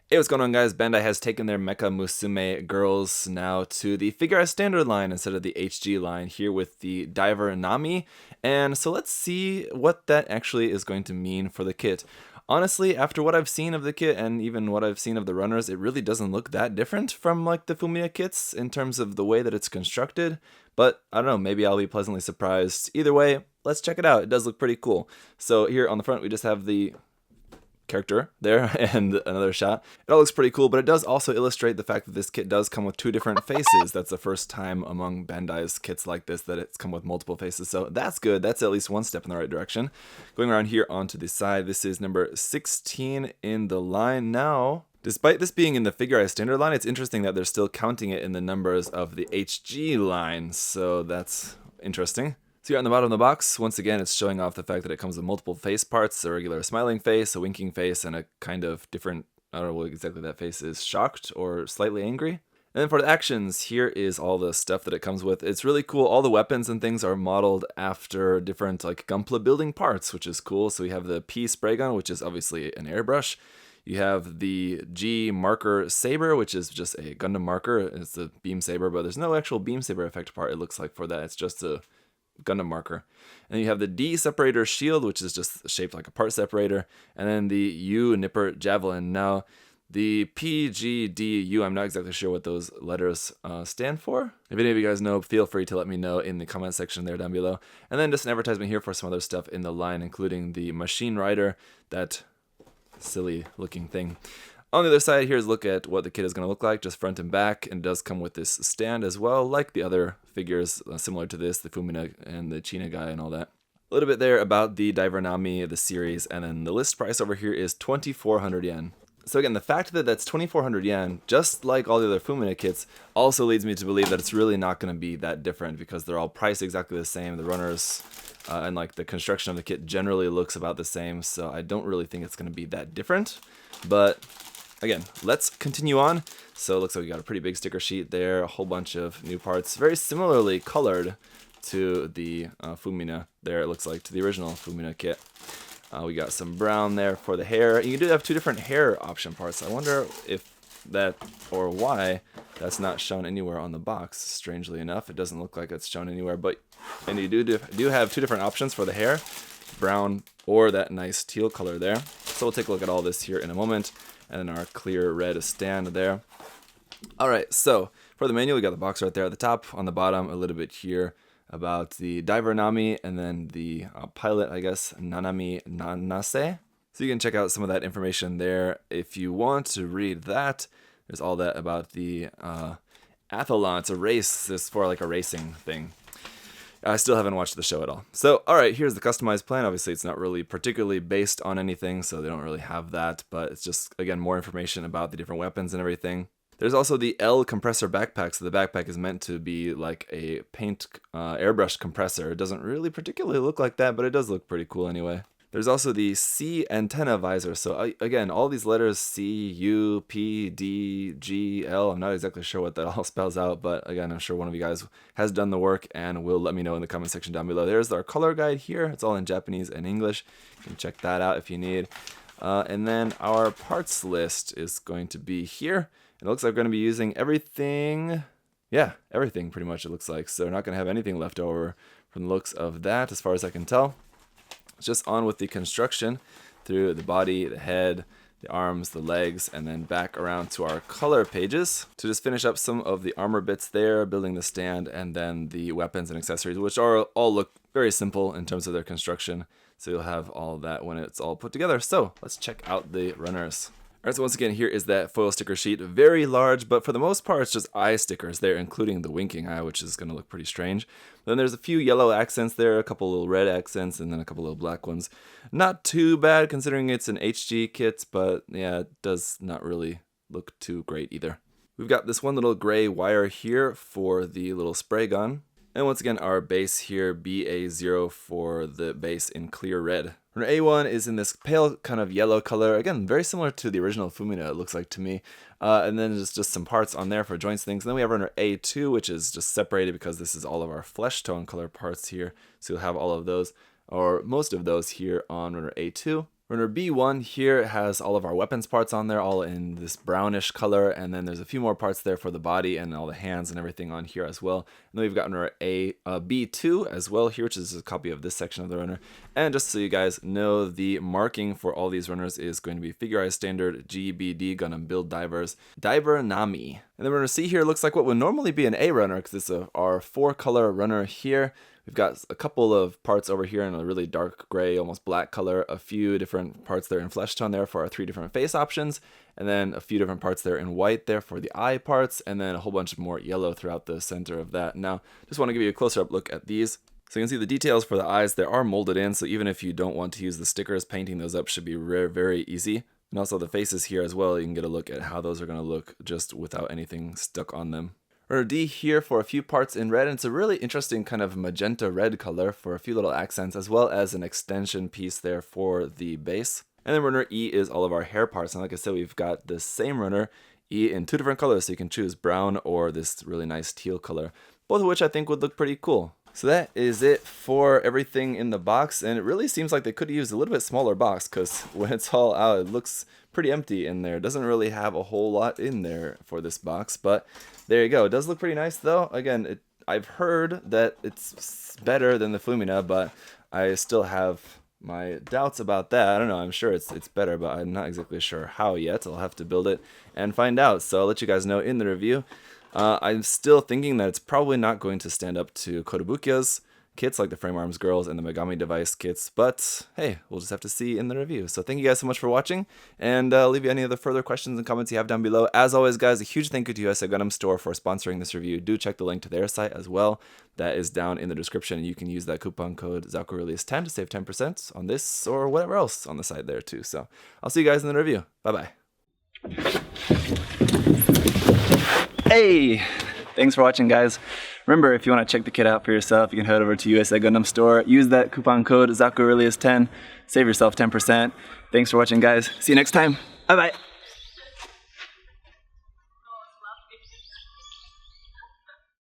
Hey, what's going on, guys? Bandai has taken their Mecha Musume girls now to the Figure-rise Standard line instead of the HG line here with the Diver Nami. And so let's see what that actually is going to mean for the kit. Honestly, after what I've seen of the kit and even what I've seen of the runners, it really doesn't look that different from like the Fumiya kits in terms of the way that it's constructed. But I don't know, maybe I'll be pleasantly surprised. Either way, let's check it out. It does look pretty cool. So here on the front, we just have the character there and another shot. It all looks pretty cool, but it does also illustrate the fact that this kit does come with two different faces. That's the first time among Bandai's kits like this that it's come with multiple faces, so that's good. That's at least one step in the right direction. Going around here onto the side, this is number 16 in the line now. Despite this being in the Figure-rise Standard line, it's interesting that they're still counting it in the numbers of the HG line, so that's interesting. So here on the bottom of the box, once again, it's showing off the fact that it comes with multiple face parts, a regular smiling face, a winking face, and a kind of different, I don't know what exactly that face is, shocked or slightly angry. And then for the actions, here is all the stuff that it comes with. It's really cool. All the weapons and things are modeled after different like Gunpla building parts, which is cool. So we have the P spray gun, which is obviously an airbrush. You have the G marker saber, which is just a Gundam marker. It's a beam saber, but there's no actual beam saber effect part, it looks like, for that. It's just a Gundam marker. And you have the D separator shield, which is just shaped like a part separator, and then the U nipper javelin. Now, the P, G, D, U, I'm not exactly sure what those letters stand for. If any of you guys know, feel free to let me know in the comment section there down below. And then just an advertisement here for some other stuff in the line, including the machine rider, that silly looking thing. On the other side, here's a look at what the kit is going to look like, just front and back, and it does come with this stand as well, like the other figures similar to this, the Fumina and the China guy and all that. A little bit there about the Diver Nami, the series, and then the list price over here is 2,400 yen. So again, the fact that that's 2,400 yen, just like all the other Fumina kits, also leads me to believe that it's really not going to be that different because they're all priced exactly the same. The runners and like the construction of the kit generally looks about the same, so I don't really think it's going to be that different. But again, let's continue on. So it looks like we got a pretty big sticker sheet there, a whole bunch of new parts, very similarly colored to the Fumina there, it looks like, to the original Fumina kit. We got some brown there for the hair. You do have two different hair option parts. I wonder if that, or why, that's not shown anywhere on the box, strangely enough. It doesn't look like it's shown anywhere, but and you do have two different options for the hair, brown or that nice teal color there. So we'll take a look at all this here in a moment. And then our clear red stand there. Alright, so for the manual, we got the box right there at the top. On the bottom, a little bit here about the Diver Nami, and then the pilot, I guess, Nanami Nanase. So you can check out some of that information there if you want to read that. There's all that about the athlon. It's a race. It's for like a racing thing. I still haven't watched the show at all. So, alright, here's the customized plan. Obviously, it's not really particularly based on anything, so they don't really have that, but it's just, again, more information about the different weapons and everything. There's also the L compressor backpack, so the backpack is meant to be like a paint airbrush compressor. It doesn't really particularly look like that, but it does look pretty cool anyway. There's also the C antenna visor. So again, all these letters C, U, P, D, G, L. I'm not exactly sure what that all spells out, but again, I'm sure one of you guys has done the work and will let me know in the comment section down below. There's our color guide here. It's all in Japanese and English. You can check that out if you need. And then our parts list is going to be here. It looks like we're going to be using everything. Yeah, everything pretty much it looks like. So we're not going to have anything left over from the looks of that as far as I can tell. Just on with the construction through the body, the head, the arms, the legs, and then back around to our color pages to just finish up some of the armor bits there, building the stand, and then the weapons and accessories, which are all look very simple in terms of their construction. So you'll have all that when it's all put together. So let's check out the runners. Alright, so once again, here is that foil sticker sheet. Very large, but for the most part, it's just eye stickers there, including the winking eye, which is going to look pretty strange. Then there's a few yellow accents there, a couple little red accents, and then a couple little black ones. Not too bad, considering it's an HG kit, but yeah, it does not really look too great either. We've got this one little gray wire here for the little spray gun. And once again, our base here, BA0 for the base in clear red. Runner A1 is in this pale kind of yellow color. Again, very similar to the original Fumina, it looks like to me. And then there's just some parts on there for joints things. And then we have runner A2, which is just separated because this is all of our flesh tone color parts here. So you'll have all of those, or most of those here on runner A2. Runner B1 here has all of our weapons parts on there, all in this brownish color, and then there's a few more parts there for the body and all the hands and everything on here as well. And then we've got runner B2 as well here, which is a copy of this section of the runner. And just so you guys know, the marking for all these runners is going to be Figure-rise Standard GBD Gundam Build Divers Diver Nami. And then runner C here looks like what would normally be an A runner, because it's our 4-color runner here. We've got a couple of parts over here in a really dark gray, almost black color, a few different parts there in flesh tone there for our 3 different face options, and then a few different parts there in white there for the eye parts, and then a whole bunch more yellow throughout the center of that. Now, just want to give you a closer up look at these. So you can see the details for the eyes, they are molded in, so even if you don't want to use the stickers, painting those up should be very easy. And also the faces here as well, you can get a look at how those are going to look just without anything stuck on them. Runner D here for a few parts in red, and it's a really interesting kind of magenta red color for a few little accents, as well as an extension piece there for the base. And then runner E is all of our hair parts, and like I said, we've got the same runner E in 2 different colors, so you can choose brown or this really nice teal color, both of which I think would look pretty cool. So that is it for everything in the box, and it really seems like they could use a little bit smaller box, because when it's all out, it looks pretty empty in there. It doesn't really have a whole lot in there for this box, but there you go. It does look pretty nice though. Again, I've heard that it's better than the Flumina, but I still have my doubts about that. I don't know, I'm sure it's better, but I'm not exactly sure how yet. I'll have to build it and find out, so I'll let you guys know in the review. I'm still thinking that it's probably not going to stand up to Kotobukiya's kits like the Frame Arms Girls and the Megami Device kits, but hey, we'll just have to see in the review. So thank you guys so much for watching, and leave you any other further questions and comments you have down below. As always guys, a huge thank you to USA Gundam Store for sponsoring this review. Do check the link to their site as well. That is down in the description, and you can use that coupon code ZakuAurelius10 to save 10% on this or whatever else on the site there too. So I'll see you guys in the review. Bye bye. Hey! Thanks for watching guys. Remember, if you want to check the kit out for yourself, you can head over to USA Gundam Store, use that coupon code ZakuAurelius10, save yourself 10%. Thanks for watching guys. See you next time. Bye bye.